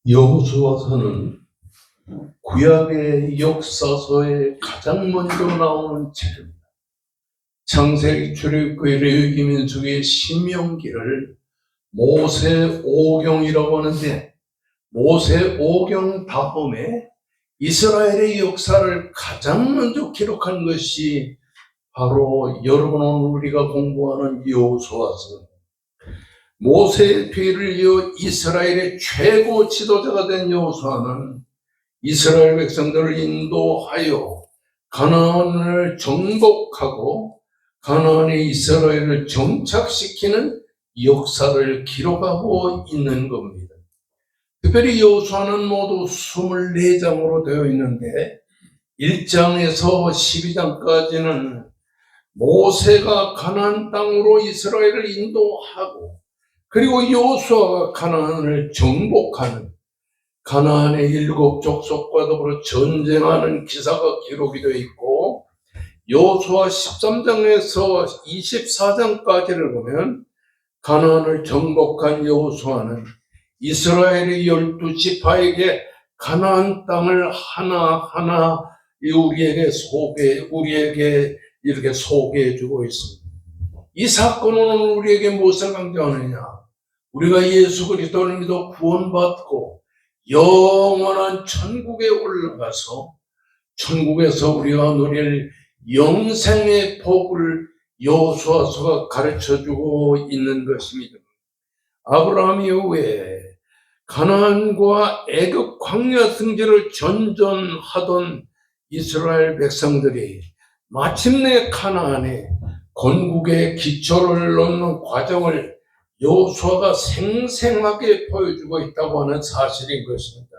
여호수아서는 구약의 역사서에 가장 먼저 나오는 책입니다. 창세기, 출애굽기, 레위기, 민수기, 신명기를 모세오경이라고 하는데, 모세오경 다음에 이스라엘의 역사를 가장 먼저 기록한 것이 바로 여러분 오늘 우리가 공부하는 여호수아서. 모세의 뒤를 이어 이스라엘의 최고 지도자가 된 여호수아는 이스라엘 백성들을 인도하여 가나안을 정복하고 가나안에 이스라엘을 정착시키는 역사를 기록하고 있는 겁니다. 특별히 여호수아는 모두 24장으로 되어 있는데 1장에서 12장까지는 모세가 가나안 땅으로 이스라엘을 인도하고 그리고 여호수아가 가나안을 정복하는 가나안의 7 족속과 더불어 전쟁하는 기사가 기록이 되어 있고, 여호수아 13장에서 24장까지를 보면 가나안을 정복한 여호수아는 이스라엘의 12지파에게 가나안 땅을 하나하나 우리에게 이렇게 소개해 주고 있습니다. 이 사건은 우리에게 무엇을 강조하느냐? 우리가 예수 그리스도를 믿어 구원받고 영원한 천국에 올라가서 천국에서 우리가 누릴 영생의 복을 여호수아서가 가르쳐주고 있는 것입니다. 아브라함 이후에 가나안과 애굽 광야 승지를 전전하던 이스라엘 백성들이 마침내 가나안에 건국의 기초를 놓는 과정을 여호수아가 생생하게 보여주고 있다고 하는 사실인 것입니다.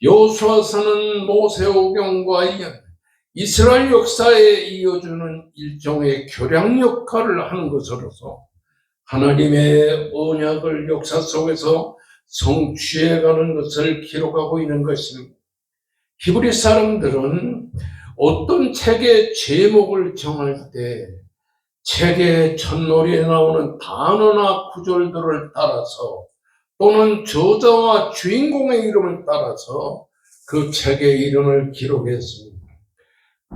여호수아서는 모세오경과 이스라엘 역사에 이어주는 일종의 교량 역할을 하는 것으로서 하나님의 언약을 역사 속에서 성취해가는 것을 기록하고 있는 것입니다. 히브리 사람들은 어떤 책의 제목을 정할 때 책의 첫놀이에 나오는 단어나 구절들을 따라서 또는 저자와 주인공의 이름을 따라서 그 책의 이름을 기록했습니다.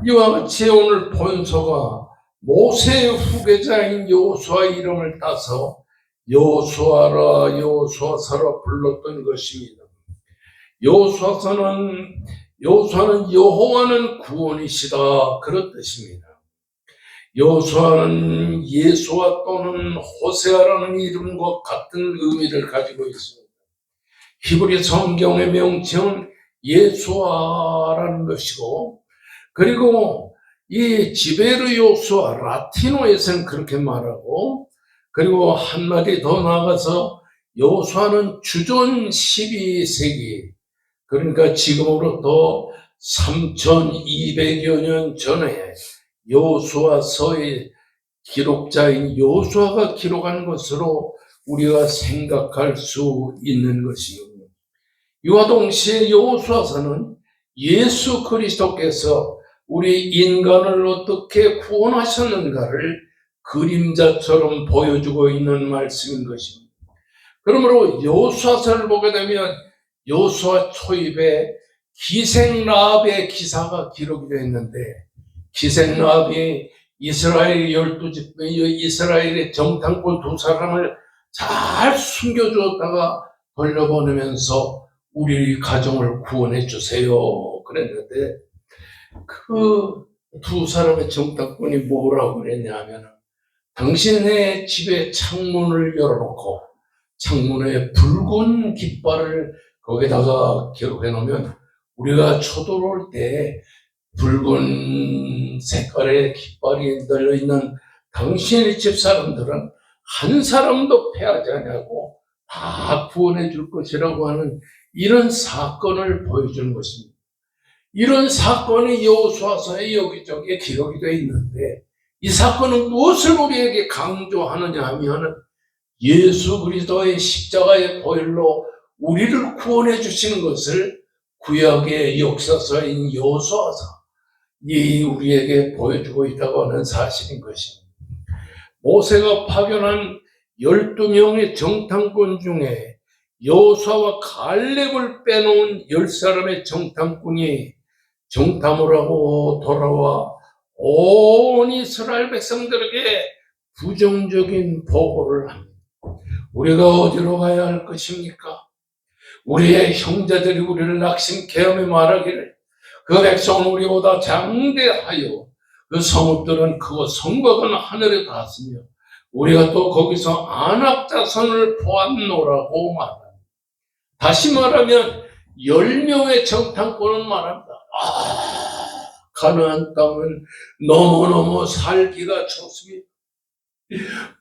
이와 같이 오늘 본서가 모세의 후계자인 여호수아의 이름을 따서 여호수아라 여호수아서라 불렀던 것입니다. 여호수아는 여호와는 구원이시다 그런 뜻입니다. 여호수아는 예수와 또는 호세아라는 이름과 같은 의미를 가지고 있습니다. 히브리 성경의 명칭은 예수아라는 것이고, 그리고 이 지베르 요수아 라틴어에서는 그렇게 말하고, 그리고 한마디 더 나아가서 여호수아는 주전 12세기, 그러니까 지금으로부터 3200여 년 전에 여호수아서의 기록자인 여호수아가 기록한 것으로 우리가 생각할 수 있는 것입니다. 이와 동시에 여호수아서는 예수 그리스도께서 우리 인간을 어떻게 구원하셨는가를 그림자처럼 보여주고 있는 말씀인 것입니다. 그러므로 여호수아서를 보게 되면 여호수아 초입에 기생라합의 기사가 기록이 되어 있는데, 기생라합이 이스라엘 12지파, 이스라엘의 정탐꾼 2사람을 잘 숨겨주었다가 돌려보내면서 우리 가정을 구원해 주세요 그랬는데, 그 2사람의 정탐꾼이 뭐라고 그랬냐 하면, 당신의 집에 창문을 열어놓고 창문에 붉은 깃발을 거기다가 기록해 놓으면 우리가 쳐들어올 때 붉은 색깔의 깃발이 널려있는 당신의 집 사람들은 한 사람도 패하지 않냐고 다 구원해 줄 것이라고 하는 이런 사건을 보여주는 것입니다. 이런 사건이 여호수아서에 여기저기에 기록이 되어 있는데, 이 사건은 무엇을 우리에게 강조하느냐 하면 예수 그리스도의 십자가의 보혈로 우리를 구원해 주시는 것을 구약의 역사서인 여호수아서 이 우리에게 보여주고 있다고 하는 사실인 것입니다. 모세가 파견한 12명의 정탐꾼 중에 여호수아와 갈렙을 빼놓은 10사람의 정탐꾼이 정탐을 하고 돌아와 온 이스라엘 백성들에게 부정적인 보고를 합니다. 우리가 어디로 가야 할 것입니까? 우리의 형제들이 우리를 낙심케하며 말하기를 그 백성은 우리보다 장대하여 그 성읍들은 크고 성곽은 하늘에 닿았으며 우리가 또 거기서 아낙 자손을 보았노라고 말합니다. 다시 말하면 10명의 정탐꾼은 말합니다. 가나안 땅은 너무너무 살기가 좋습니다.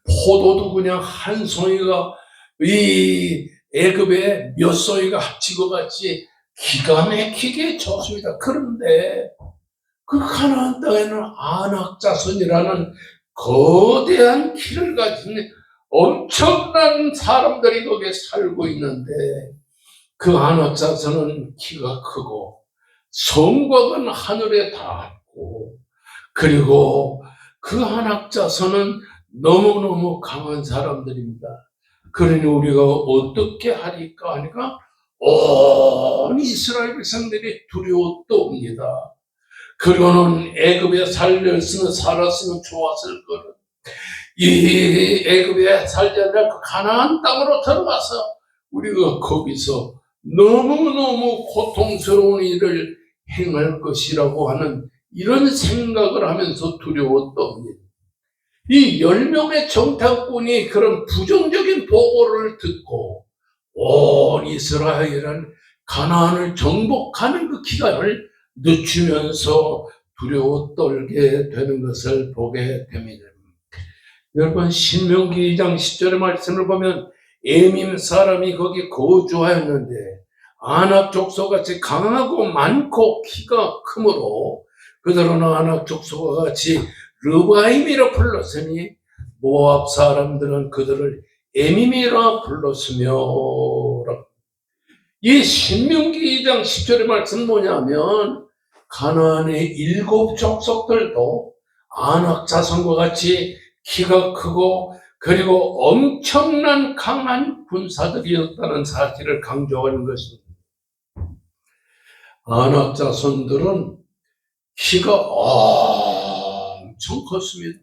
포도도 그냥 한 송이가 이 애굽의 몇 송이가 합치고 같이 기가 막히게 좋습니다. 그런데 그 가나안 땅에는 아낙 자손이라는 거대한 키를 가진 엄청난 사람들이 거기에 살고 있는데 그 아낙 자손은 키가 크고 성곽은 하늘에 닿았고 그리고 그 아낙 자손은 너무너무 강한 사람들입니다. 그러니 우리가 어떻게 하리까 하니까 온 이스라엘 백성들이 두려워 떠옵니다. 그리고는 애굽에 살았으면 좋았을 거를 이 애굽에 살지 않는 그 가나안 땅으로 들어가서 우리가 거기서 너무너무 고통스러운 일을 행할 것이라고 하는 이런 생각을 하면서 두려웠던 일. 이 10명의 정탐꾼이 그런 부정적인 보고를 듣고 온 이스라엘은 가나안을 정복하는 그 기간을 늦추면서 두려워 떨게 되는 것을 보게 됩니다. 여러분 신명기 2장 10절의 말씀을 보면 에밈 사람이 거기 거주하였는데 아낙 족속같이 강하고 많고 키가 크므로 그들은 아낙 족속과 같이 르바임이라 불렀으니 모압 사람들은 그들을 에밈이라 불렀으며 이 신명기 2장 10절의 말씀은 뭐냐면 가나안의 7 족속들도 아낙 자손과 같이 키가 크고 그리고 엄청난 강한 군사들이었다는 사실을 강조하는 것입니다. 아낙 자손들은 키가 엄청 컸습니다.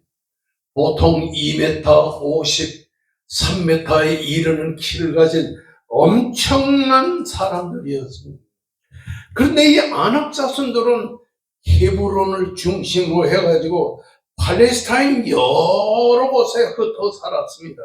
보통 2m 50, 3m에 이르는 키를 가진 엄청난 사람들이었습니다. 그런데 이 아낙 자손들은 헤브론을 중심으로 해가지고 팔레스타인 여러 곳에 흩어 살았습니다.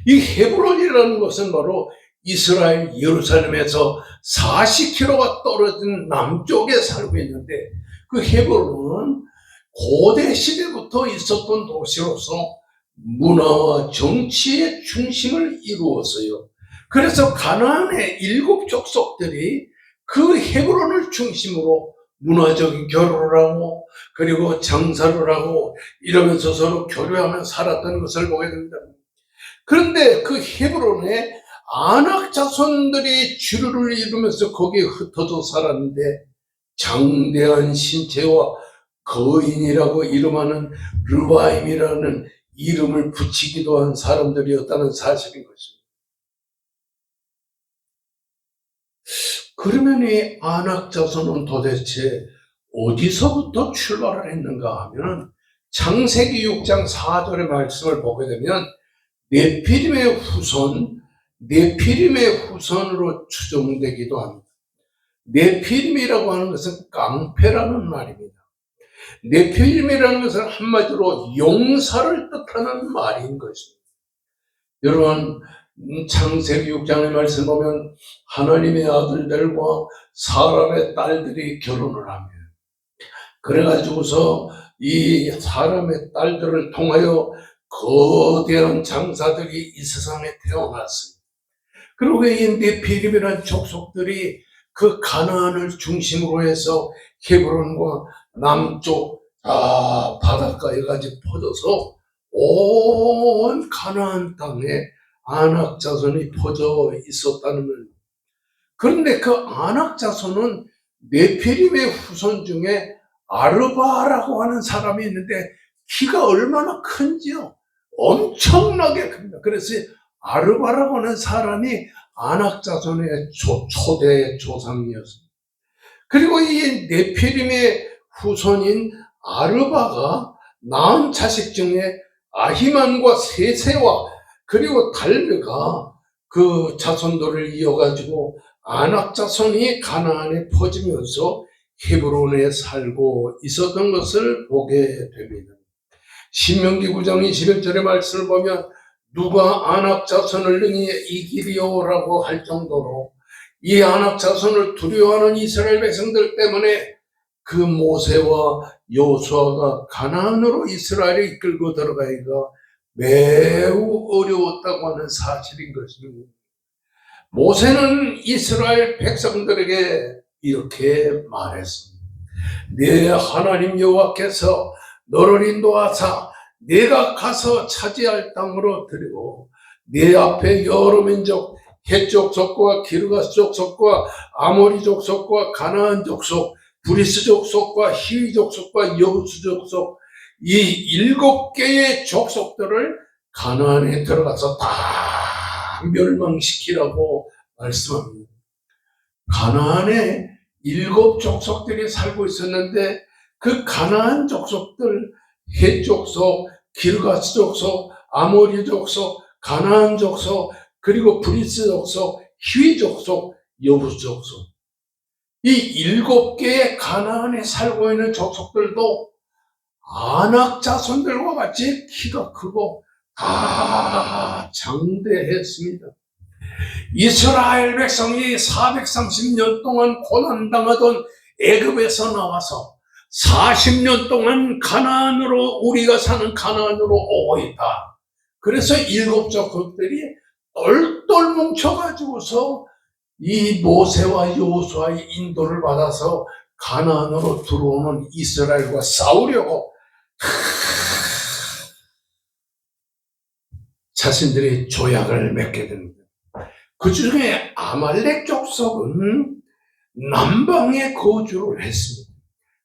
이 헤브론이라는 것은 바로 이스라엘 예루살렘에서 40km가 떨어진 남쪽에 살고 있는데 그 헤브론은 고대 시대부터 있었던 도시로서 문화와 정치의 중심을 이루었어요. 그래서 가나안의 7 족속들이 그 헤브론을 중심으로 문화적인 교류를 하고 그리고 장사를 하고 이러면서 서로 교류하며 살았던 것을 보게 됩니다. 그런데 그 헤브론에 아낙 자손들이 주류를 이루면서 거기에 흩어져 살았는데 장대한 신체와 거인이라고 이름하는 르바임이라는 이름을 붙이기도 한 사람들이었다는 사실인 것입니다. 그러면 이 아낙 자손은 도대체 어디서부터 출발을 했는가 하면 창세기 6장 4절의 말씀을 보게 되면 네피림의 후손으로 추정되기도 합니다. 네피림이라고 하는 것은 깡패라는 말입니다. 네피림이라는 것은 한마디로 용사를 뜻하는 말인 것입니다. 여러분 창세기 6장의 말씀 보면 하나님의 아들들과 사람의 딸들이 결혼을 하며 그래가지고서 이 사람의 딸들을 통하여 거대한 장사들이 이 세상에 태어났습니다. 그리고 이 네피림이라는 족속들이 그 가나안을 중심으로 해서 헤브론과 남쪽 바닷가에까지 퍼져서 온 가나안 땅에 아낙 자손이 퍼져 있었다는 말. 그런데 그 아낙 자손은 네피림의 후손 중에 아르바라고 하는 사람이 있는데 키가 얼마나 큰지요? 엄청나게 큽니다. 그래서 아르바라고 하는 사람이 아낙 자손의 초대 조상이었습니다. 그리고 이 네피림의 후손인 아르바가 낳은 자식 중에 아히만과 세세와 그리고 달르가 그 자손들을 이어가지고 아낙 자손이 가나안에 퍼지면서 헤브론에 살고 있었던 것을 보게 됩니다. 신명기 9장 21절의 말씀을 보면 누가 아낙 자손을 능히 이기리오라고 할 정도로 이 아낙 자손을 두려워하는 이스라엘 백성들 때문에 그 모세와 여호수아가 가나안으로 이스라엘을 이끌고 들어가기가 매우 어려웠다고 하는 사실인 것입니다. 모세는 이스라엘 백성들에게 이렇게 말했습니다. 네 하나님 여호와께서 너를 인도하사 네가 가서 차지할 땅으로 드리고 네 앞에 여러 민족 헷 족속과 기르가스 족속과 아모리 족속과 가나안 족속 브리스 족속과 히위 족속과 여부스 족속 이 7개의 족속들을 가나안에 들어가서 다 멸망시키라고 말씀합니다. 가나안에 7 족속들이 살고 있었는데 그 가나안 족속들 헷 족속, 기르가스 족속, 아모리 족속, 가나안 족속, 그리고 브리스 족속, 히위 족속, 여부스 족속 이 7개의 가나안에 살고 있는 족속들도 아낙 자손들과 같이 키가 크고 다 장대했습니다. 이스라엘 백성이 430년 동안 고난당하던 애굽에서 나와서 40년 동안 가나안으로 우리가 사는 가나안으로 오고 있다. 그래서 7 족속들이 똘똘 뭉쳐가지고서 이 모세와 여호수아의 인도를 받아서 가나안으로 들어오는 이스라엘과 싸우려고 자신들이 조약을 맺게 됩니다. 그 중에 아말렉 족속은 남방에 거주를 했습니다.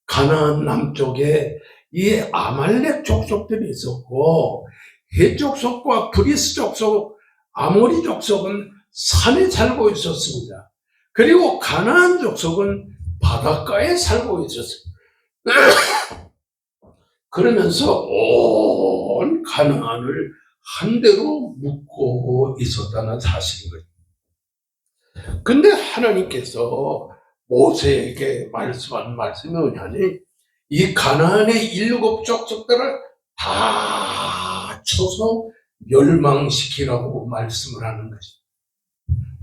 가나안 남쪽에 이 아말렉 족속들이 있었고 헷 족속과 브리스 족속, 아모리 족속은 산에 살고 있었습니다. 그리고 가나안 족속은 바닷가에 살고 있었습니다. 그러면서 온 가나안을 한데로 묶고 있었다는 사실인 거죠. 근데 하나님께서 모세에게 말씀한 말씀이 뭐냐니 이 가나안의 7 족속들을 다 쳐서 멸망시키라고 말씀을 하는 거죠.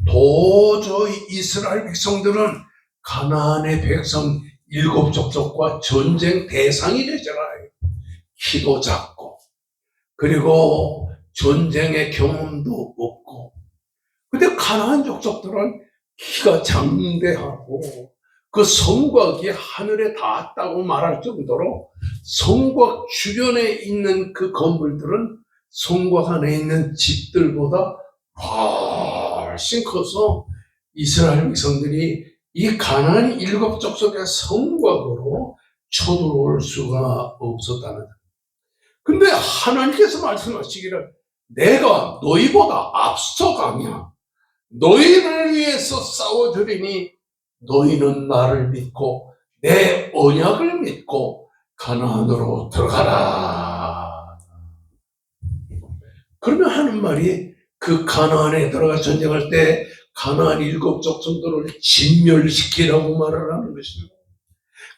도저히 이스라엘 백성들은 가나안의 백성 7 족속과 전쟁 대상이 되잖아요. 키도 작고 그리고 전쟁의 경험도 없고 근데 가나안 족속들은 키가 장대하고 그 성곽이 하늘에 닿았다고 말할 정도로 성곽 주변에 있는 그 건물들은 성곽 안에 있는 집들보다 훨씬 커서 이스라엘 백성들이 이 가나안 7 족속의 성곽으로 쳐들어올 수가 없었다는 거예요. 근데 하나님께서 말씀하시기를 내가 너희보다 앞서가며 너희를 위해서 싸워주리니 너희는 나를 믿고 내 언약을 믿고 가나안으로 들어가라. 그러면 하는 말이 그 가나안에 들어가 전쟁할 때 가나안 7 족속들을 진멸시키라고 말을 하는 것입니다.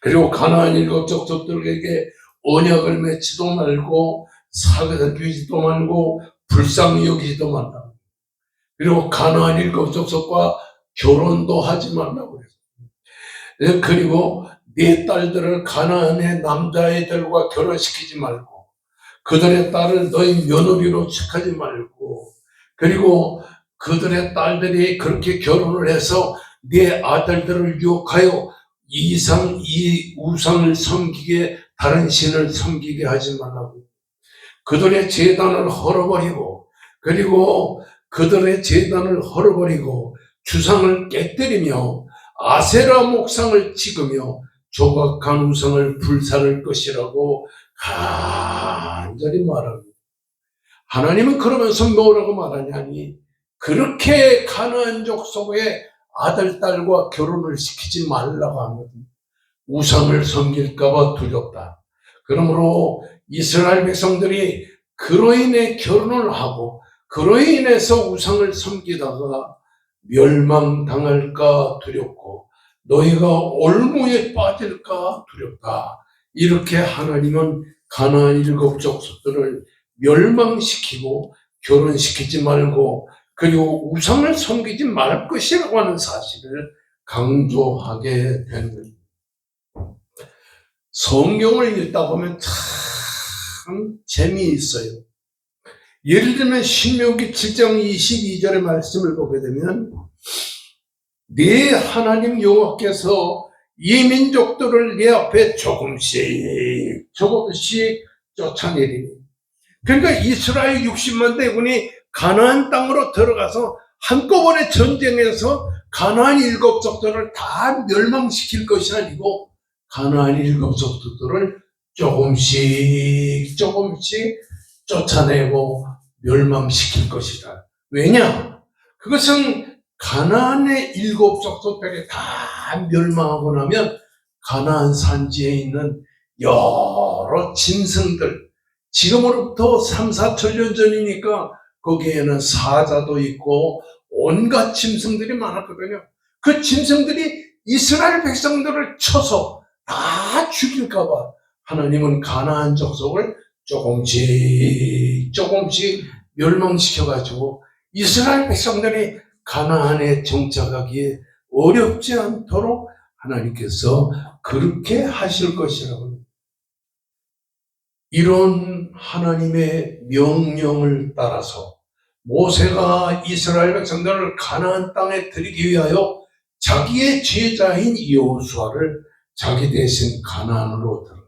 그리고 가나안 7 족속들에게 언약을 맺지도 말고 사귀지도 말고 불쌍히 여기지도 말라고. 그리고 가나안 7 족속과 결혼도 하지 말라고 그랬어요. 그리고 네 딸들을 가나안의 남자애들과 결혼시키지 말고 그들의 딸을 너희 며느리로 취하지 말고 그리고 그들의 딸들이 그렇게 결혼을 해서 네 아들들을 유혹하여 이 우상을 섬기게 다른 신을 섬기게 하지 말라고. 그들의 제단을 헐어버리고 그리고 그들의 제단을 헐어버리고 주상을 깨뜨리며 아세라 목상을 찍으며 조각한 우상을 불사를 것이라고 간절히 말합니다. 하나님은 그러면서 뭐라고 말하냐니 그렇게 가나안 족속의 아들, 딸과 결혼을 시키지 말라고 하거든요. 우상을 섬길까봐 두렵다. 그러므로 이스라엘 백성들이 그로 인해 결혼을 하고 그로 인해서 우상을 섬기다가 멸망당할까 두렵고 너희가 올무에 빠질까 두렵다. 이렇게 하나님은 가나안 7 족속들을 멸망시키고 결혼시키지 말고 그리고 우상을 섬기지 말 것이라고 하는 사실을 강조하게 되는 겁니다. 성경을 읽다 보면 참 재미있어요. 예를 들면 신명기 7장 22절의 말씀을 보게 되면 네 하나님 여호와께서 이 민족들을 네 앞에 조금씩 쫓아내리니, 그러니까 이스라엘 60만 대군이 가나안 땅으로 들어가서 한꺼번에 전쟁해서 가나안 7 족들을 다 멸망시킬 것이 아니고 가나안 7 족들을 조금씩 쫓아내고 멸망시킬 것이다. 왜냐? 그것은 가나안의 7 족속들이 다 멸망하고 나면 가나안 산지에 있는 여러 짐승들, 지금으로부터 3, 4천 년 전이니까 거기에는 사자도 있고 온갖 짐승들이 많았거든요. 그 짐승들이 이스라엘 백성들을 쳐서 다 죽일까봐 하나님은 가나안 족속을 조금씩 멸망시켜가지고 이스라엘 백성들이 가나안에 정착하기에 어렵지 않도록 하나님께서 그렇게 하실 것이라고 합니다. 이런 하나님의 명령을 따라서 모세가 이스라엘 백성들을 가나안 땅에 들이기 위하여 자기의 제자인 여호수아를 자기 대신 가나안으로 들어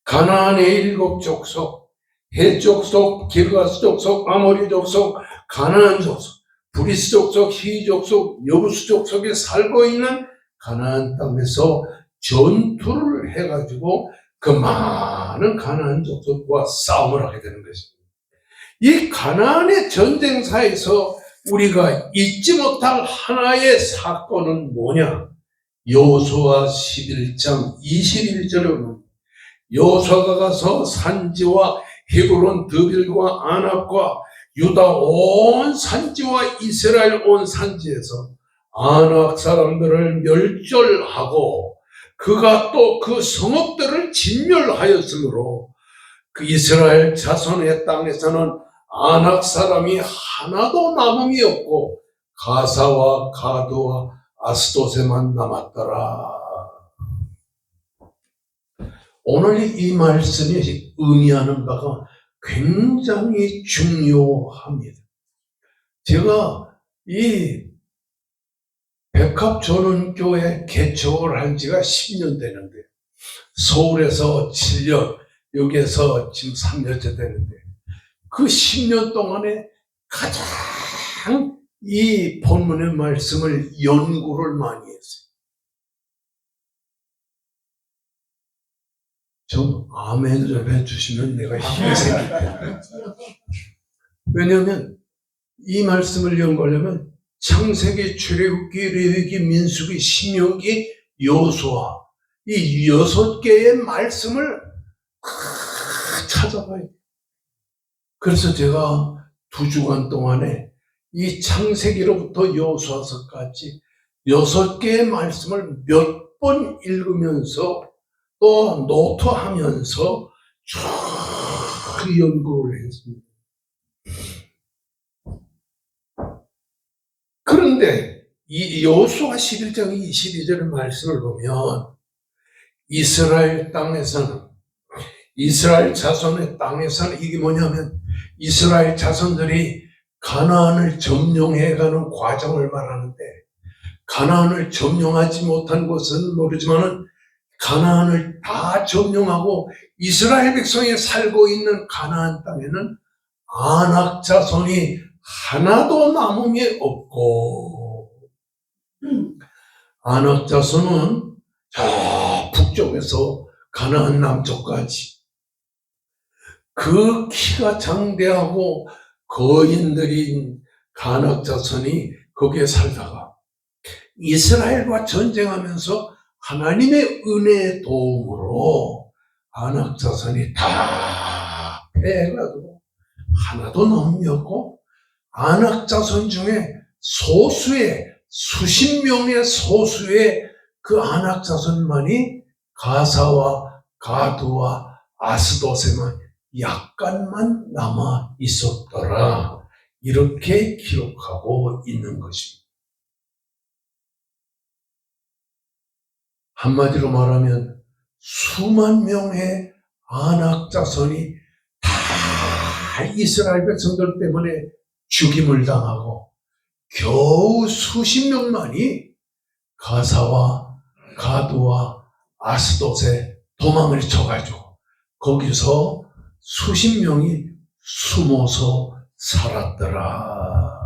가나안의 7 족속, 헷 족속, 기르가스 족속, 아모리 족속, 가나안 족속, 브리스 족속, 히 족속, 여부스 족속이 살고 있는 가나안 땅에서 전투를 해가지고 그 많은 가나안 족속과 싸움을 하게 되는 것입니다. 이 가나안의 전쟁사에서 우리가 잊지 못할 하나의 사건은 뭐냐? 여호수아 11장 21절에 보면 여호수아가 가서 산지와 헤브론 드빌과 아낙과 유다 온 산지와 이스라엘 온 산지에서 아낙 사람들을 멸절하고 그가 또 그 성읍들을 진멸하였으므로 그 이스라엘 자손의 땅에서는 아낙 사람이 하나도 남음이 없고 가사와 가드와 아스도세만 남았더라. 오늘 이 말씀이 의미하는 바가 굉장히 중요합니다. 제가 이 백합전원교회 개척을 한 지가 10년 되는데 서울에서 7년, 여기에서 지금 3년째 되는데 그 10년 동안에 가장 이 본문의 말씀을 연구를 많이 했어요. 좀 아멘 좀 해주시면 내가 힘이 생길 텐데. 왜냐하면 이 말씀을 연구하려면 창세기, 출애굽기, 레위기, 민수기, 신명기, 여호수아 이 6개의 말씀을 찾아봐야 돼요. 그래서 제가 2주간 동안에 이 창세기로부터 여호수아서까지 6개의 말씀을 몇 번 읽으면서 또 노트하면서 쭉 연구를 했습니다. 그런데 이 여호수아 11장 22절의 말씀을 보면 이스라엘 땅에서는 이스라엘 자손의 땅에서는 이게 뭐냐면 이스라엘 자손들이 가나안을 점령해가는 과정을 말하는데 가나안을 점령하지 못한 것은 모르지만은 가나안을 다 점령하고 이스라엘 백성이 살고 있는 가나안 땅에는 아낙 자손이 하나도 남음이 없고 아낙 자손은 저 북쪽에서 가나안 남쪽까지 그 키가 장대하고 거인들이 가나안 자손이 거기에 살다가 이스라엘과 전쟁하면서 하나님의 은혜의 도움으로 아낙 자손이 다 패해가지고 하나도 남이 없고, 아낙 자손 중에 소수의 수십 명의 소수의 그 아낙 자손만이 가사와 가두와 아스돗에만 약간만 남아 있었더라. 이렇게 기록하고 있는 것입니다. 한마디로 말하면 수만 명의 아낙 자손이 다 이스라엘 백성들 때문에 죽임을 당하고 겨우 수십 명만이 가사와 가두와 아스돗에 도망을 쳐가지고 거기서 수십 명이 숨어서 살았더라.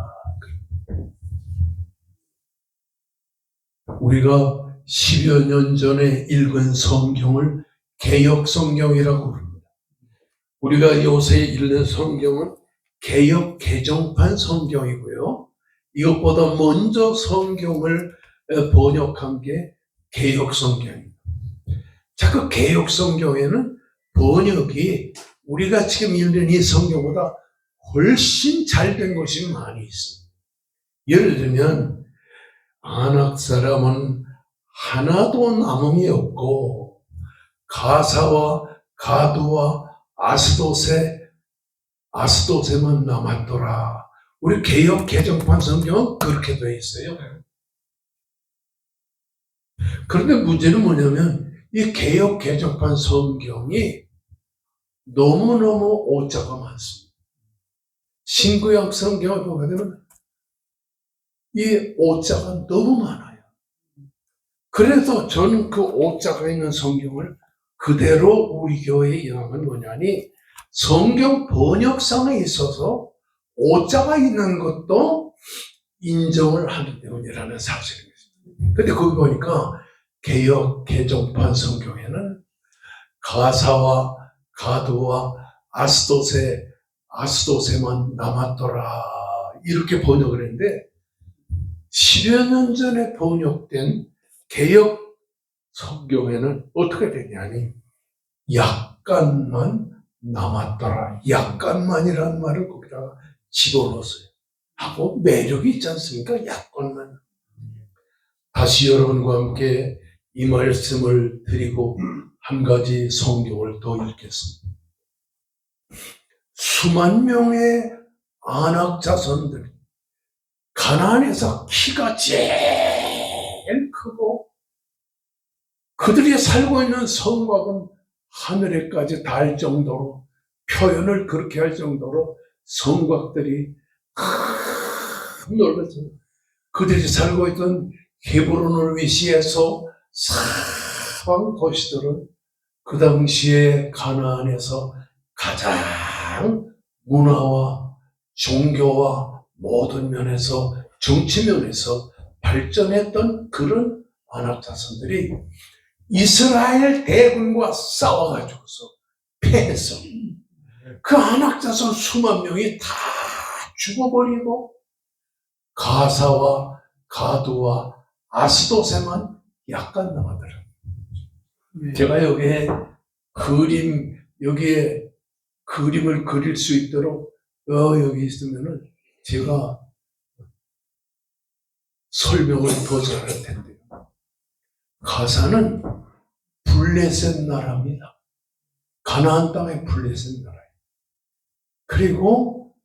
우리가 10여 년 전에 읽은 성경을 개역 성경이라고 부릅니다. 우리가 요새 읽는 성경은 개역 개정판 성경이고요. 이것보다 먼저 성경을 번역한 게 개역 성경입니다. 자, 그 개역 성경에는 번역이 우리가 지금 읽는 이 성경보다 훨씬 잘된 것이 많이 있습니다. 예를 들면 아낙 사람은 하나도 남음이 없고 가사와 가두와 아스돗에만 남았더라. 우리 개역 개정판 성경은 그렇게 되어 있어요. 그런데 문제는 뭐냐면 이 개역 개정판 성경이 너무너무 오자가 많습니다. 신구약 성경을 보게 되면 이 오자가 너무 많아요. 그래서 저는 그 오자가 있는 성경을 그대로 우리 교회에 인하면 뭐냐니, 성경 번역상에 있어서 오자가 있는 것도 인정을 하기 때문이라는 사실입니다. 근데 거기 보니까 개역 개정판 성경에는 가사와 가두와 아스돗에만 남았더라 이렇게 번역을 했는데, 10여 년 전에 번역된 개역 성경에는 어떻게 되냐니 약간만 남았더라. 약간만이라는 말을 거기다가 집어넣었어요. 하고 매력이 있지 않습니까? 약간만. 다시 여러분과 함께 이 말씀을 드리고 한 가지 성경을 더 읽겠습니다. 수만 명의 아낙 자손들이 가나안에서 키가 제일 크고 그들이 살고 있는 성곽은 하늘에까지 닿을 정도로, 표현을 그렇게 할 정도로 성곽들이 넓었어요. 그들이 살고 있던 헤브론을 위시해서 사방 도시들은 그 당시에 가나안에서 가장 문화와 종교와 모든 면에서, 정치 면에서 발전했던 그런 아낙 자손들이 이스라엘 대군과 싸워가지고서 패했어. 그 아낙 자손 수만 명이 다 죽어버리고 가사와 가두와 아스돗에만 약간 남았더라고요. 제가 여기에 그림을 그릴 수 있도록 여기 있으면은 제가 설명을 더 잘할 텐데요. 가사는 블레셋 나라입니다. 가나안 땅의 블레셋 나라예요. 그리고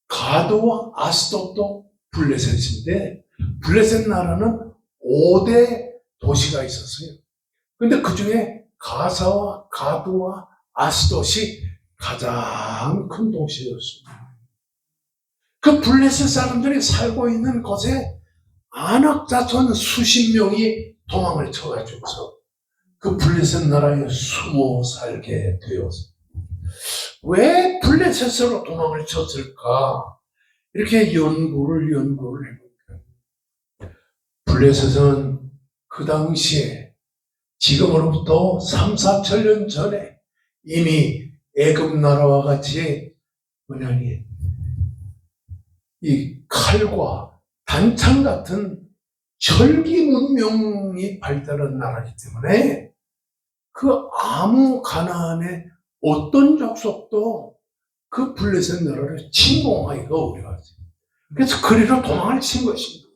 가도와 아스돗도 블레셋인데, 블레셋 나라는 5대 도시가 있었어요. 근데 그 중에 가사와 가도와 아스돗이 가장 큰 도시였습니다. 그 블레셋 사람들이 살고 있는 곳에 아낙 자손 수십 명이 도망을 쳐가지고서 그 블레셋 나라에 숨어 살게 되었어요. 왜 블레셋으로 도망을 쳤을까? 이렇게 연구를 해보니까 블레셋은 그 당시에 지금으로부터 3, 4천 년 전에 이미 애굽 나라와 같이 뭐냐니 이 칼과 단창 같은 철기 문명이 발달한 나라이기 때문에 그 아무 가나안의 어떤 족속도 그 블레셋 나라를 침공하기가 어려웠어요. 그래서 그리로 도망을 친 것입니다.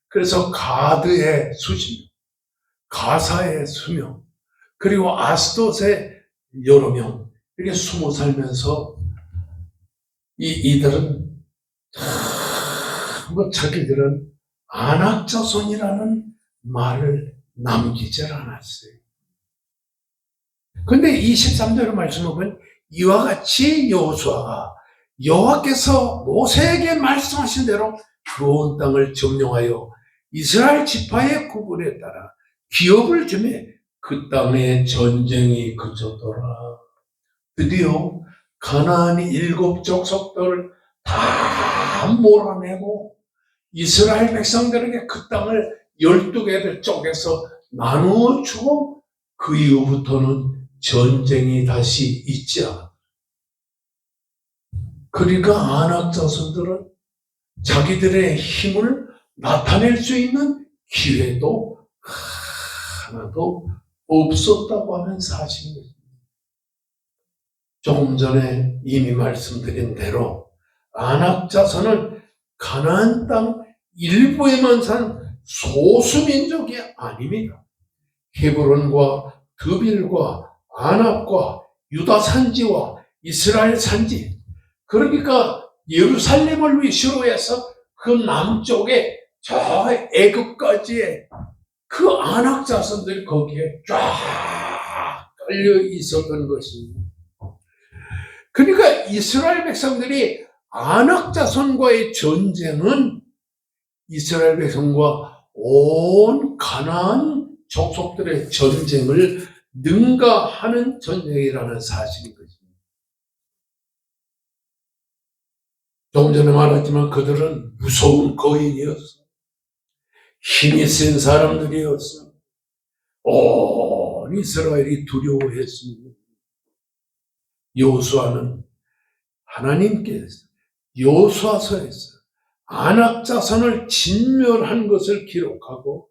그래서 가드의 수십 명, 가사의 수명, 그리고 아스돗의 여러 명 이렇게 숨어 살면서 이들은 자기들은 안악자손이라는 말을 남기질 않았어요. 근데 23절의 말씀을 보면 이와 같이 여호수아가 여호와께서 모세에게 말씀하신 대로 그 온 땅을 점령하여 이스라엘 지파의 구분에 따라 기업을 주매 그 땅에 전쟁이 그쳤더라. 드디어 가나안이 7 족속들을 다 몰아내고 이스라엘 백성들에게 그 땅을 12개를 쪼개서 나누어 주고 그 이후부터는 전쟁이 다시 있지 않아. 그러니까 아낙 자손들은 자기들의 힘을 나타낼 수 있는 기회도 하나도 없었다고 하는 사실입니다. 조금 전에 이미 말씀드린 대로 아낙 자손은 가나안 땅 일부에만 산 소수민족이 아닙니다. 헤브론과 드빌과 아낙과 유다 산지와 이스라엘 산지, 그러니까 예루살렘을 위시로 해서 그 남쪽에 저 애굽까지의 그 아낙 자손들이 거기에 쫙 깔려 있었던 것입니다. 그러니까 이스라엘 백성들이 아낙 자손과의 전쟁은 이스라엘 백성과 온 가나안 족속들의 전쟁을 능가하는 전쟁이라는 사실인 것입니다. 조금 전에 말했지만 그들은 무서운 거인이었어. 힘이 센 사람들이었어. 온 이스라엘이 두려워했습니다. 여호수아는 하나님께서 여호수아서에서 아낙 자손을 진멸한 것을 기록하고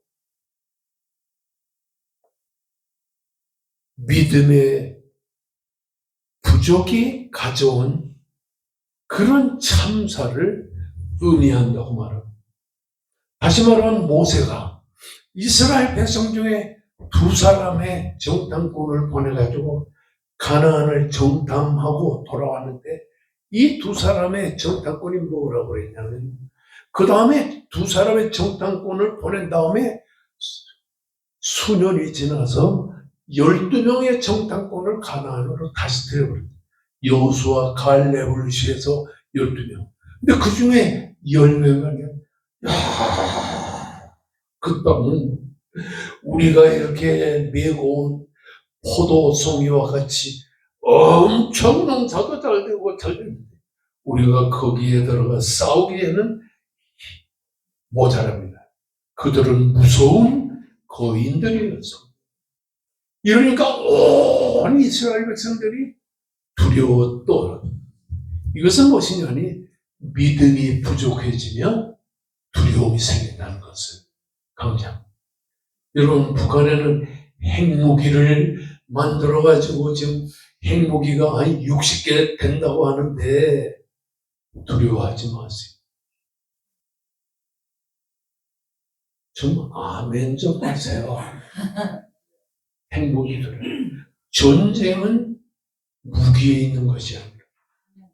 믿음의 부족이 가져온 그런 참사를 의미한다고 말합니다. 다시 말하면 모세가 이스라엘 백성 중에 2사람의 정탐꾼을 보내가지고 가나안을 정탐하고 돌아왔는데 이 2사람의 정탐꾼이 뭐라고 그랬냐면 그 다음에 2사람의 정탐꾼을 보낸 다음에 수년이 지나서 12명의 정탐꾼을 가나안으로 다시 데려버렸다. 여호수아 갈렙을 시해서 12명. 근데 그 중에 10명이 그 땅은 우리가 이렇게 메고 온 포도송이와 같이 엄청 농사도 잘 되고 잘 되는데 우리가 거기에 들어가 싸우기에는 모자랍니다. 그들은 무서운 거인들이었어. 이러니까 온 이스라엘 백성들이 두려워 떨어. 이것은 무엇이냐니 믿음이 부족해지면 두려움이 생긴다는 것을 강조합니다. 여러분, 북한에는 핵무기를 만들어가지고 지금 핵무기가 한 60개 된다고 하는데 두려워하지 마세요. 좀 아멘 좀 하세요. 핵무기들은. 전쟁은 무기에 있는 것이 아니라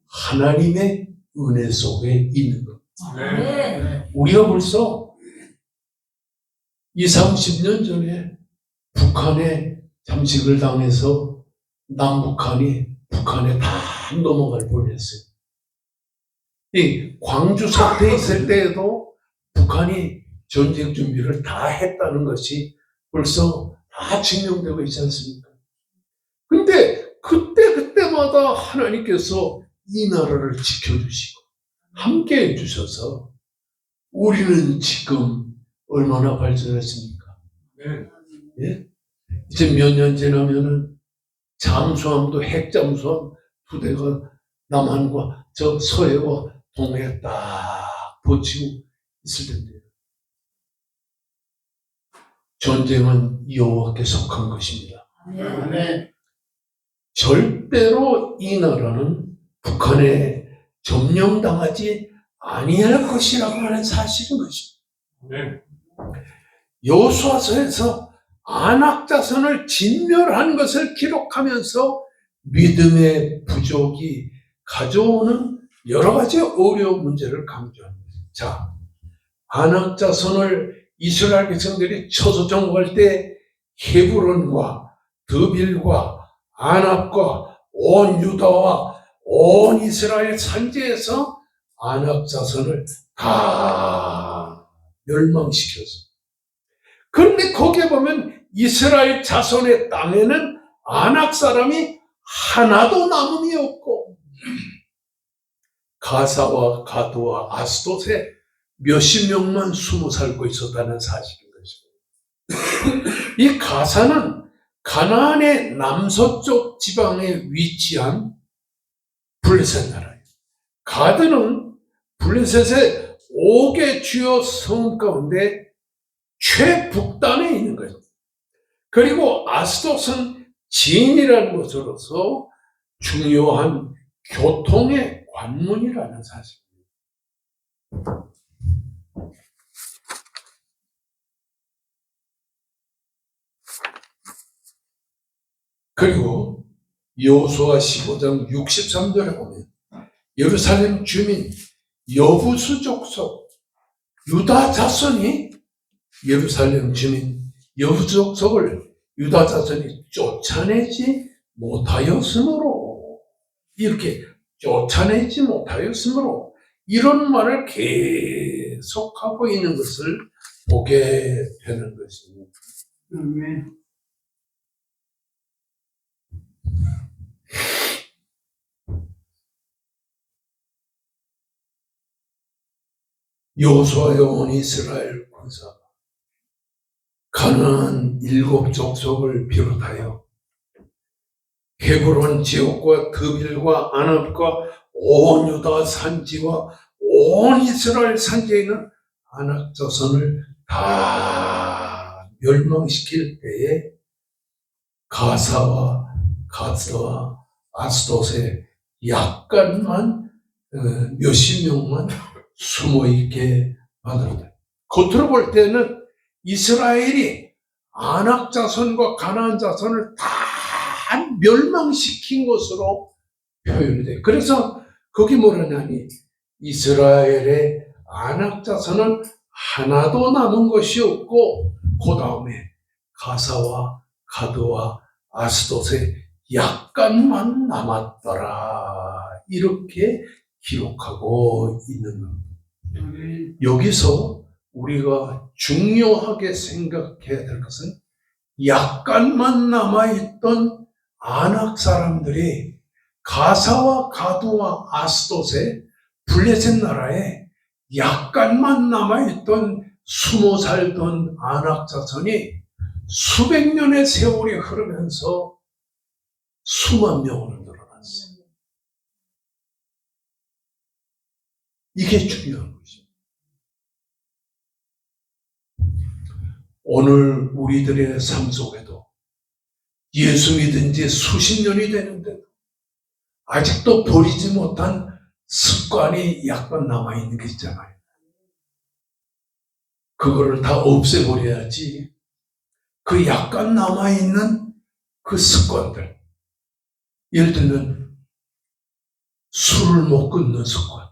하나님의 은혜 속에 있는 것. 우리가 벌써 20-30년 전에 북한에 잠식을 당해서 남북한이 북한에 다 넘어갈 뻔했어요. 이 광주 사태에 있을 때에도 북한이 전쟁 준비를 다 했다는 것이 벌써 다 증명되고 있지 않습니까? 근데 그때마다 하나님께서 이 나라를 지켜주시고 함께 해주셔서 우리는 지금 얼마나 발전했습니까? 예? 이제 몇 년 지나면은 잠수함도 핵잠수함 2대가 남한과 저 서해와 동해에 딱 버티고 있을 텐데요. 전쟁은 여호와께 속한 것입니다. 아멘. 절대로 이 나라는 북한에 점령당하지 아니할 것이라고 하는 사실인 것입니다. 네. 여호수아서에서 안악자손을 진멸한 것을 기록하면서 믿음의 부족이 가져오는 여러 가지 어려운 문제를 강조합니다. 자, 안악자손을 이스라엘 백성들이 처소정복할 때 헤브론과 드빌과 안악과 온 유다와 온 이스라엘 산지에서 안악자손을 다 멸망시켰습니다. 그런데 거기에 보면 이스라엘 자손의 땅에는 안악 사람이 하나도 남음이 없고 가사와 가드와 아스돗에 몇십 명만 숨어 살고 있었다는 사실인 것입니다. 이 가사는 가나안의 남서쪽 지방에 위치한 블레셋 나라예요. 가드는 블레셋의 5개 주요 성 가운데 최북단에 있는 거예요. 그리고 아스돗은 진이라는 것으로서 중요한 교통의 관문이라는 사실입니다. 그리고 여호수아 15장 63절에 보면 예루살렘 주민 여부수 족속 유다 자손이 예루살렘 주민 여부수 족속을 유다 자손이 쫓아내지 못하였으므로 이렇게 쫓아내지 못하였으므로 이런 말을 계속하고 있는 것을 보게 되는 것입니다. 아멘. 여호수아의 온 이스라엘 군사가 가나안 7 족속을 비롯하여 헤브론 지역과 드빌과 아납과 온 유다 산지와 온 이스라엘 산지에 있는 아낙 자손을 다 멸망시킬 때에 가사와 가드와 아스돗에 약간만 몇십 명만 숨어 있게 만들었다. 겉으로 볼 때는 이스라엘이 아낙 자손과 가나안 자손을 다 멸망시킨 것으로 표현이 돼요. 그래서 거기 뭐라냐니 이스라엘의 아낙 자손은 하나도 남은 것이 없고 그 다음에 가사와 가드와 아스돗에 약간만 남았더라 이렇게 기록하고 있는 겁니다. 여기서 우리가 중요하게 생각해야 될 것은 약간만 남아있던 아낙 사람들이 가사와 가두와 아스돗에 블레셋 나라에 약간만 남아있던 숨어 살던 아낙 자손이 수백 년의 세월이 흐르면서 수만 명으로 늘어났어요. 이게 중요한 것입니다. 오늘 우리들의 삶 속에도 예수 믿은 지 수십 년이 되는데도 아직도 버리지 못한 습관이 약간 남아있는 게 있잖아요. 그거를 다 없애버려야지. 그 약간 남아있는 그 습관들. 예를 들면 술을 못 끊는 습관.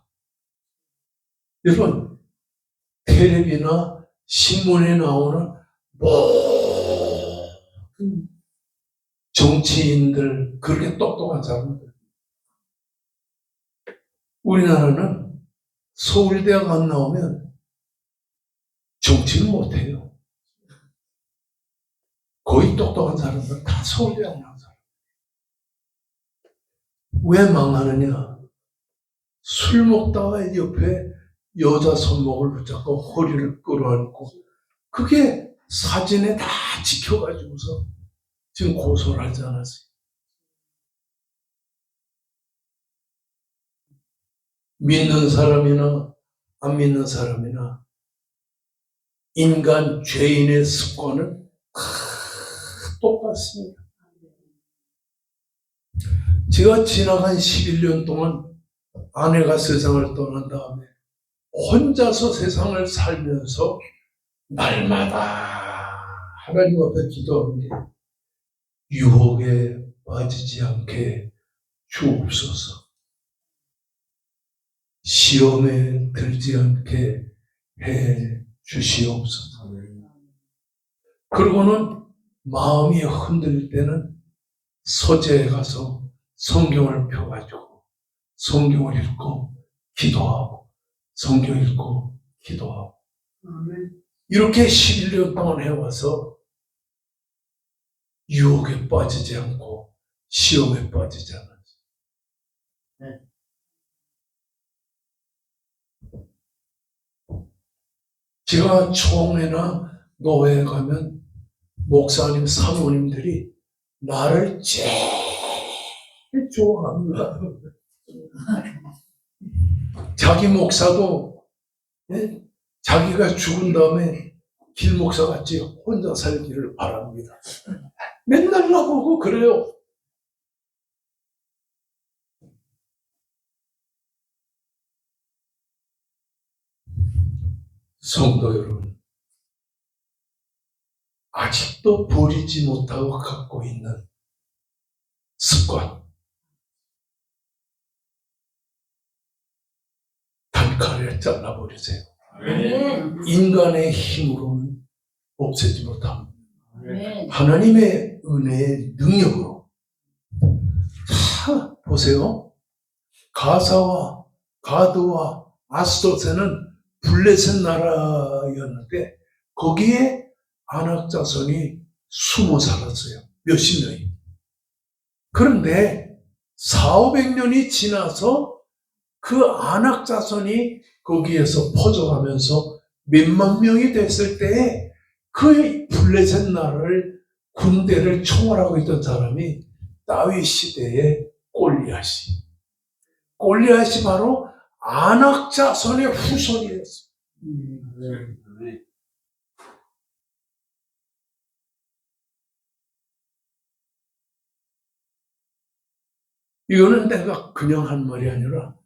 여러분 텔레비나 신문에 나오는 모든 정치인들 그렇게 똑똑한 사람들 우리나라는 서울대학 안 나오면 정치는 못해요. 거의 똑똑한 사람들 다 서울대학 나온 사람. 왜 망하느냐? 술 먹다가 옆에 여자 손목을 붙잡고 허리를 끌어안고 그게 사진에 다 찍혀가지고서 지금 고소를 하지 않았어요. 믿는 사람이나 안 믿는 사람이나 인간 죄인의 습관은 다 똑같습니다. 제가 지나간 11년 동안 아내가 세상을 떠난 다음에 혼자서 세상을 살면서 날마다 하나님 앞에 기도하는 게 유혹에 빠지지 않게 주옵소서. 시험에 들지 않게 해 주시옵소서. 그리고는 마음이 흔들릴 때는 서재에 가서 성경을 펴가지고 성경을 읽고 기도하고 성경 읽고 기도하고 이렇게 11년 동안 해와서 유혹에 빠지지 않고 시험에 빠지지 않았어요. 제가 총회나 노회에 가면 목사님, 사모님들이 나를 제일 좋아합니다. 자기 목사도 자기가 죽은 다음에 길 목사같이 혼자 살기를 바랍니다. 맨날 나보고 그래요. 성도 여러분, 아직도 버리지 못하고 갖고 있는 습관, 단칼에 잘라버리세요. 인간의 힘으로는 없애지 못합니다. 하나님의 은혜의 능력으로. 자, 보세요. 가사와 가드와 아스토세는 블레셋 나라였는데 거기에 안악 자손이 숨어 살았어요. 몇십 명이. 그런데 400~500년이 지나서 그 안악 자손이 거기에서 퍼져가면서 몇만 명이 됐을 때에 그 블레셋 나라를 군대를 총괄하고 있던 사람이 다윗 시대의 골리앗이. 골리앗이 바로 안악 자손의 후손이었어요. 이거는 내가 그냥 한 말이 아니라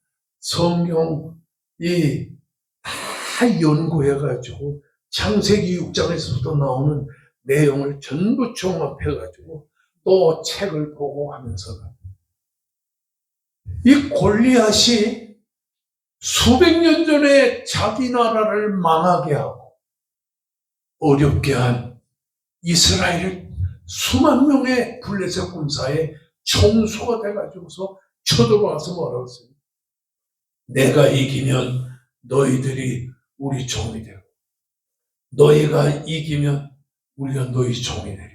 성경이 다 연구해가지고 창세기 6장에서부터 나오는 내용을 전부 종합해가지고 또 책을 보고 하면서 이 골리앗이 수백 년 전에 자기 나라를 망하게 하고 어렵게 한 이스라엘 수만 명의 블레셋 군사의 총수가 돼가지고서 쳐들어와서 뭐라고 했어요? 내가 이기면 너희들이 우리 종이 되고 너희가 이기면 우리가 너희 종이 되리라.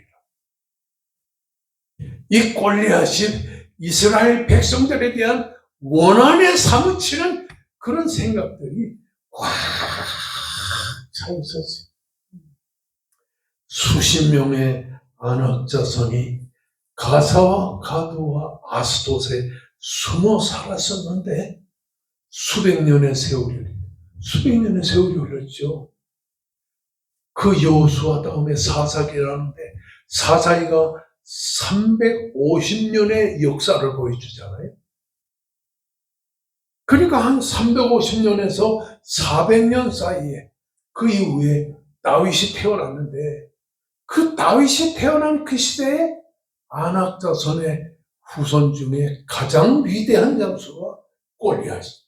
이 골리앗이 이스라엘 백성들에 대한 원한에 사무치는 그런 생각들이 꽉 차 있었어요. 수십 명의 안악 자손이 가사와 가드와 아스돗에 숨어 살았었는데 수백 년의 세월이 흘렀죠. 그 여호수아 다음에 사사기라는데 사사기가 350년의 역사를 보여주잖아요. 그러니까 한 350년에서 400년 사이에 그 이후에 다윗이 태어났는데 그 다윗이 태어난 그 시대에 안악 자손의 후손 중에 가장 위대한 장수가 골리앗이.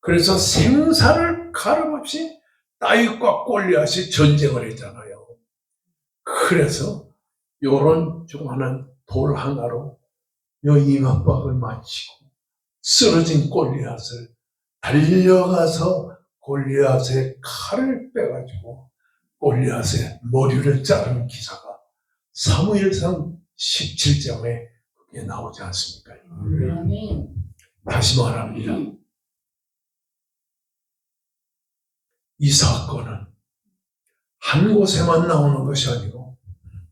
그래서 생사를 가름없이 다윗과 골리앗이 전쟁을 했잖아요. 그래서 요런 조그마한 돌 하나로 요 이마박을 맞추고 쓰러진 골리앗을 달려가서 골리앗의 칼을 빼가지고 골리앗의 머리를 자르는 기사가 사무엘상 17장에 그게 나오지 않습니까? 다시 말합니다. 이 사건은 한 곳에만 나오는 것이 아니고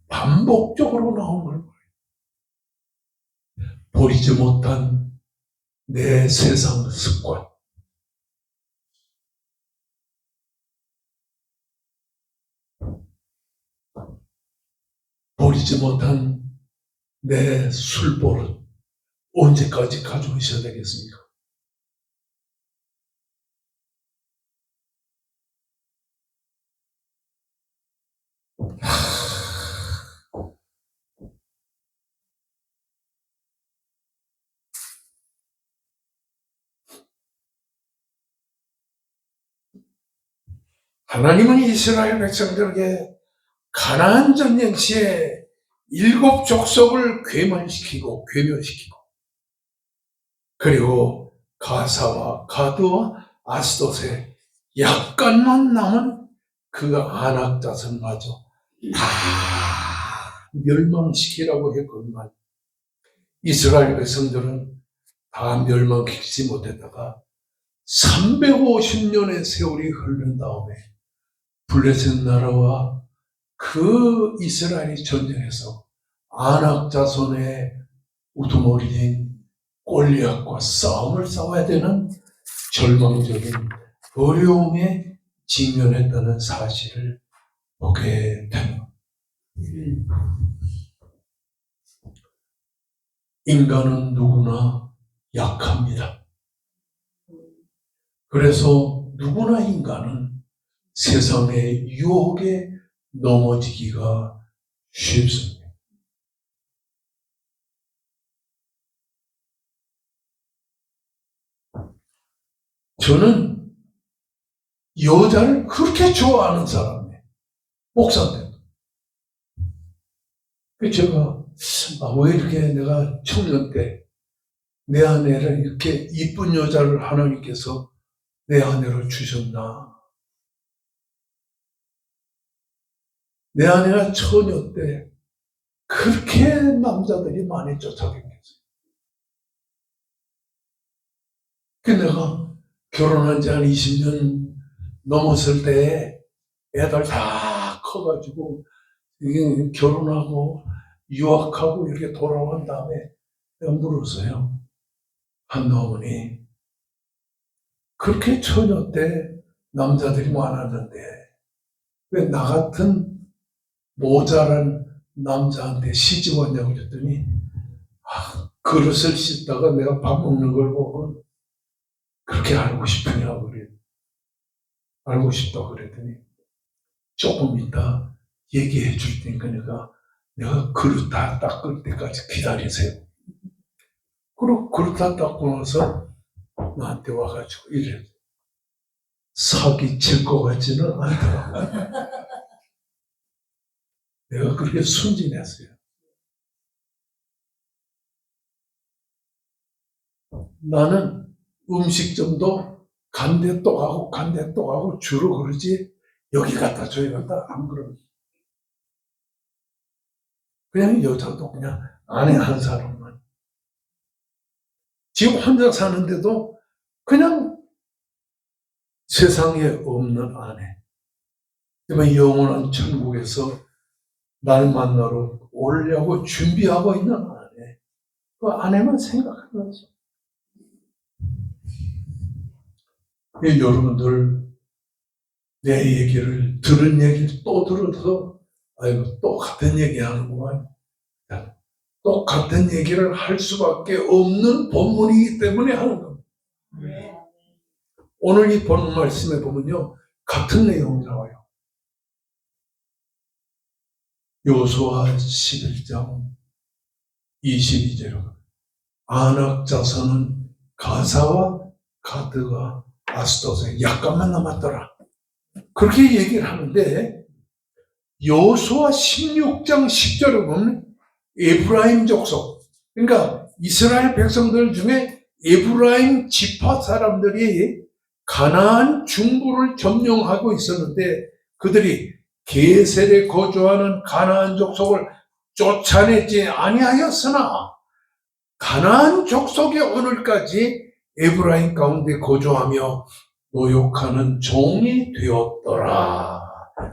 반복적으로 나오는 거예요. 버리지 못한 내 세상 습관, 버리지 못한 내 술버릇 언제까지 가지고 있어야 되겠습니까? 하나님은 이스라엘 백성들에게 가나안 전쟁 시에 7 족속을 괴멸시키고 그리고 가사와 가드와 아스돗에 약간만 남은 그 아낙 자손마저 다 멸망시키라고 했건만 이스라엘 백성들은 다 멸망시키지 못했다가 350년의 세월이 흐른 다음에 블레셋 나라와 그 이스라엘이 전쟁에서 아낙 자손의 우두머리인 골리앗과 싸움을 싸워야 되는 절망적인 어려움에 직면했다는 사실을 보게 됩니다. 인간은 누구나 약합니다. 그래서 누구나 인간은 세상의 유혹에 넘어지기가 쉽습니다. 저는 여자를 그렇게 좋아하는 사람이에요. 목사인데. 제가 왜 이렇게 내가 청년 때 내 아내를 이렇게 이쁜 여자를 하나님께서 내 아내로 주셨나. 내 아내가 처녀 때 그렇게 남자들이 많이 쫓아다녔어요. 내가 결혼한 지 한 20년 넘었을 때 애들 다 커가지고 결혼하고 유학하고 이렇게 돌아온 다음에 내가 물었어요. 한나오니 그렇게 처녀 때 남자들이 많았는데 왜 나 같은 모자란 남자한테 시집 왔냐고 그랬더니 그릇을 씻다가 내가 밥 먹는 걸 보고 그렇게 알고 싶으냐고 그래. 알고 싶다고 그랬더니 조금 이따 얘기해 줄 테니까 내가 그릇 다 닦을 때까지 기다리세요. 그리고 그릇 다 닦고 나서 나한테 와가지고 이래. 사기칠 것 같지는 않더라고. 내가 그렇게 순진했어요. 나는 음식점도 간대 또 가고 주로 그러지 여기 갔다 저기 갔다 안 그러고 그냥 여자도 그냥 아내 한 사람만 지금 혼자 사는데도 그냥 세상에 없는 아내 영원한 천국에서 날 만나러 오려고 준비하고 있는 아내 그 아내만 생각하는 거죠. 여러분들 내 얘기를 들은 얘기를 또 들어서 아이고 또 같은 얘기 하는구만. 똑같은 얘기를 할 수밖에 없는 본문이기 때문에 하는 겁니다. 오늘 이 본문 말씀에 보면요 같은 내용이 나와요. 여호수아 11장 22절로 아낙 자손은 가사와 가드가 아스돗에 약간만 남았더라. 그렇게 얘기를 하는데 여호수아 16장 10절에 보면 에브라임 족속 그러니까 이스라엘 백성들 중에 에브라임 지파 사람들이 가나안 중부를 점령하고 있었는데 그들이 게셀에 거주하는 가나안 족속을 쫓아내지 아니하였으나 가나안 족속이 오늘까지 에브라임 가운데 거주하며 노역하는 종이 되었더라.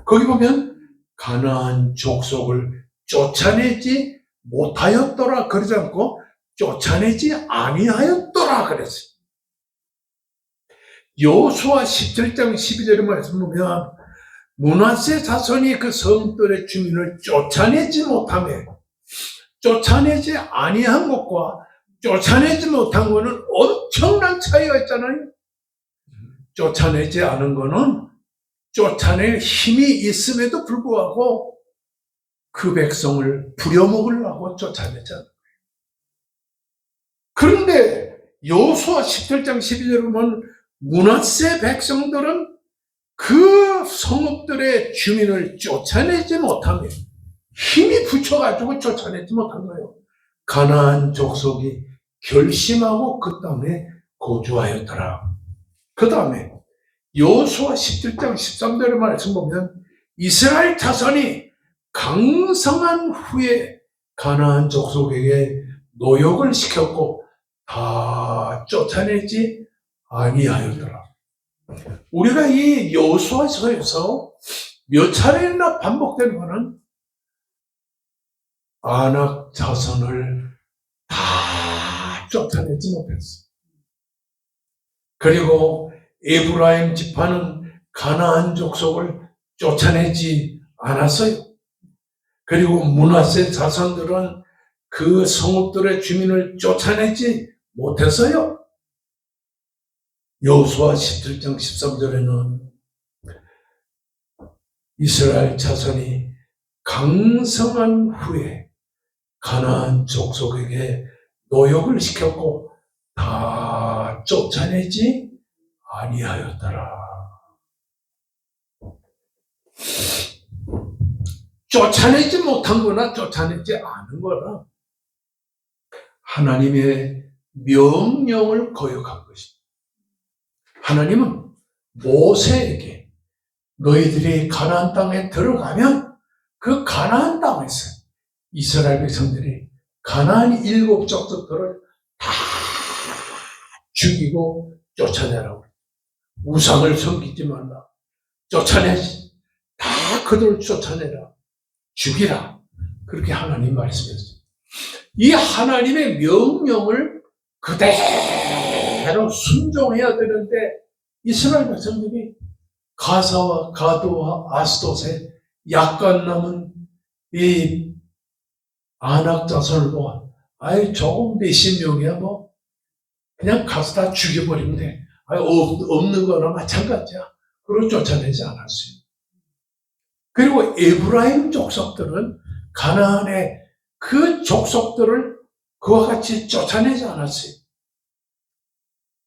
거기 보면 가나안 족속을 쫓아내지 못하였더라 그러지 않고 쫓아내지 아니하였더라 그랬어요. 여호수아 17장 12절의 말씀 보면 므낫세 자손이 그 성들의 주민을 쫓아내지 아니한 것과 쫓아내지 못한 것은 엄청난 차이가 있잖아요. 쫓아내지 않은 것은 쫓아낼 힘이 있음에도 불구하고 그 백성을 부려먹으려고 쫓아내잖아요. 그런데 여호수아 17장 12절에 보면 므낫세 백성들은 그 성읍들의 주민을 쫓아내지 못하며 힘이 붙여가지고 쫓아내지 못한 거예요. 가나안 족속이 결심하고 그 땅에 거주하였더라. 그 다음에 여호수아 17장 13절의 말씀 보면 이스라엘 자손이 강성한 후에 가나안 족속에게 노역을 시켰고 다 쫓아내지 아니하였더라. 우리가 이 여호수아서에서 몇 차례나 반복되는 것은 아낙 자손을 다 쫓아내지 못했어. 그리고 에브라임 지파는 가나안 족속을 쫓아내지 않았어요. 그리고 므낫세 자손들은 그 성읍들의 주민을 쫓아내지 못했어요. 여호수아 17장 13절에는 이스라엘 자손이 강성한 후에 가나안 족속에게 노역을 시켰고 다 쫓아내지 아니하였더라. 쫓아내지 못한 거나 쫓아내지 않은 거나 하나님의 명령을 거역한 것입니다. 하나님은 모세에게 너희들이 가나안 땅에 들어가면 그 가나안 땅에서 이스라엘 백성들이 가나안 7 족속들을 다 죽이고 쫓아내라고. 우상을 섬기지 말라. 쫓아내지. 다 그들을 쫓아내라. 죽이라. 그렇게 하나님 말씀했어요. 이 하나님의 명령을 그대로 순종해야 되는데 이스라엘 백성들이 가사와 가도와 아스돗에 약간 남은 이 아낙 자손을 보아 조금 몇십 명이야 뭐 그냥 가서 다 죽여버리면 돼. 없는 거나 마찬가지야. 그걸 쫓아내지 않았어요. 그리고 에브라임 족속들은 가나안의 그 족속들을 그와 같이 쫓아내지 않았어요.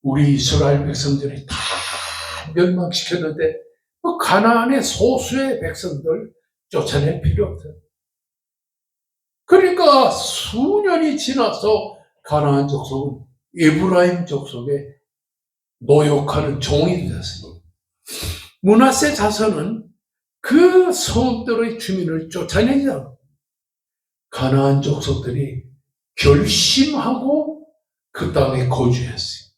우리 이스라엘 백성들이 다 멸망시켰는데 그 가나안의 소수의 백성들 쫓아낼 필요 없어요. 그러니까 수년이 지나서 가나안 족속은 에브라임 족속에 노역하는 종이 되었어요. 므낫세 자손은 그 성읍들의 주민을 쫓아내지 않고 가나안 족속들이 결심하고 그 땅에 거주했어요.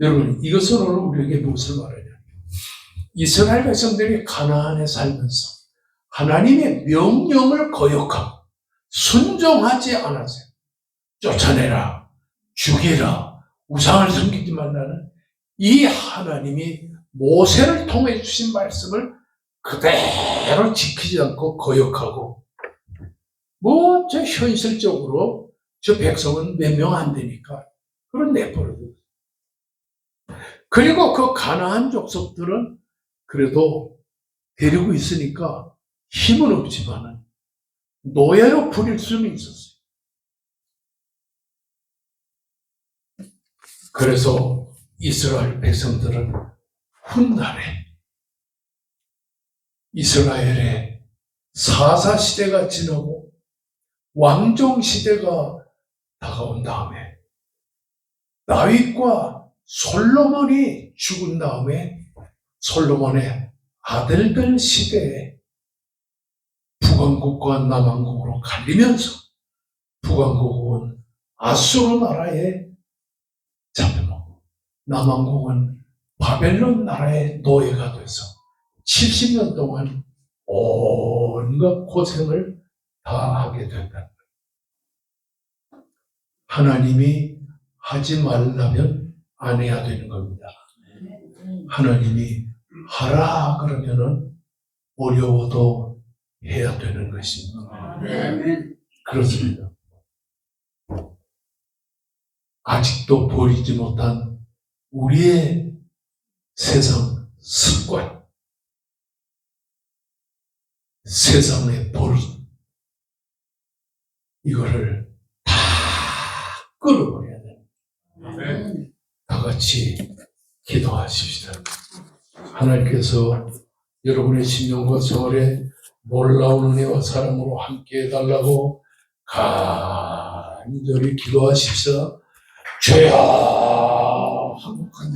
여러분, 이것은 오늘 우리에게 무엇을 말하냐? 이스라엘 백성들이 가나안에 살면서 하나님의 명령을 거역하고 순종하지 않았어요. 쫓아내라, 죽이라, 우상을 섬기지 말라는 이 하나님이 모세를 통해 주신 말씀을 그대로 지키지 않고 거역하고 저 현실적으로 저 백성은 몇 명 안 되니까 그런 내버려둬. 그리고 그 가나안 족속들은 그래도 데리고 있으니까 힘은 없지만은 노예로 부릴 수는 있었어요. 그래서 이스라엘 백성들은 훗날에 이스라엘의 사사 시대가 지나고 왕정 시대가 다가온 다음에 다윗과 솔로몬이 죽은 다음에 솔로몬의 아들들 시대에 북왕국과 남왕국으로 갈리면서 북왕국은 아수르 나라에 잡혀먹고 남왕국은 바벨론 나라의 노예가 돼서 70년 동안 온갖 고생을 다 하게 된다. 하나님이 하지 말라면 안 해야 되는 겁니다. 하나님이 하라 그러면은 어려워도 해야 되는 것입니다. 아멘. 그렇습니다. 아직도 버리지 못한 우리의 세상 습관, 세상의 버릇, 이거를 다 끌어버려야 돼요. 아멘. 다 같이 기도하십시다. 하나님께서 여러분의 심령과 생활에 놀라운 은혜와 사랑으로 함께 해달라고 간절히 기도하십시다. 죄야, 한국한